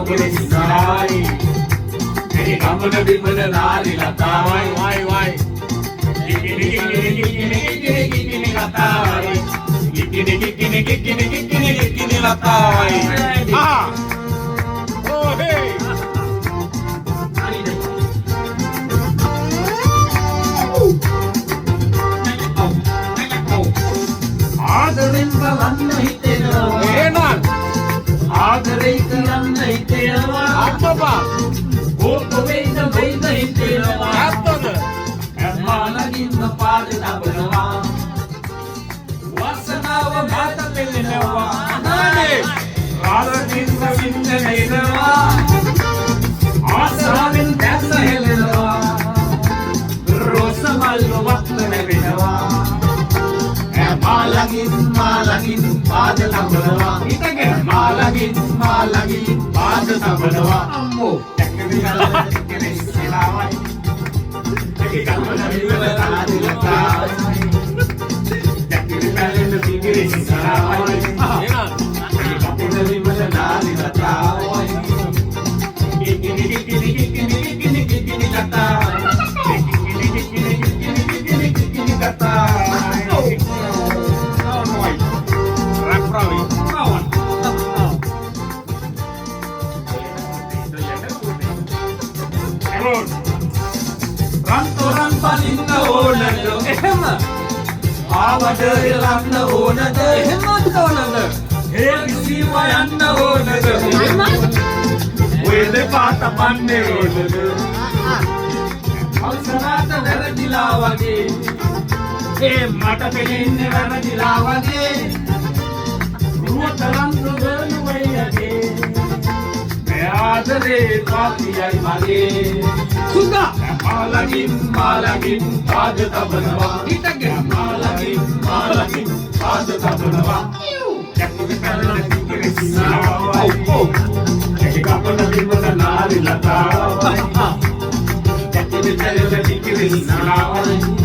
සිනායි මේ ගමන බිමන නාරි ලතාවයි වයි වයි කිකිනි ලතාවයි කිකිනි ලතාවයි ඕ හේ ආදරෙන් බලන්න හිතෙනවා එහෙනම් ආදරේ කරන්න හිතෙනවා අම්මපා ඕක වෙයිද වෙයිද හිතෙනවා ඇත්තද මාළගින්න පාද තබනවා වාසනාව මාත පෙළෙනවා අනේ රාගින්න වින්න නේනවා ආසාවෙන් දැස හෙලෙනවා රෝසමල් වක්න වෙනවා මාළගින් පාද තබනවා හිතගෙන මාළගින් පාද තබනවා අම්මෝ දැක්කේ නැහැ ඉස්සෙලාවයි ඒ ගමන විවල නාරි ලතාවයි දැක්කේ නැහැ සිගිරි සිනාවයි එහෙනම් ඒ ගමන විවල නාරි ලතාවයි කිකිනි ලතාවයි කිකිනි ලතාවයි රැප්‍රාවි රන්තොරන් පනින්න ඕනද එහෙම ආවඩ එලන්න ඕනද එහෙමත් ඕනද ඒ කිසිම යන්න ඕනද ඔය දෙපාත පන්නේ ඕනද අවසරාත වැරදිලා වගේ ඒ මට පෙලෙන්නේ වැරදිලා වගේ රුවතරන් දුවනුවේයගේ ආදරේ පාතියයි මගේ සුදා මාළගින් පාද තබනවා හිටගෙන මාළගින් පාද තබනවා දැක්කේ පැලන කිකිරි සිනාවයි ඒ ගමන බිමන නාරි ලතාවයි දැක්කේ පැලන කිකිරි සිනාවයි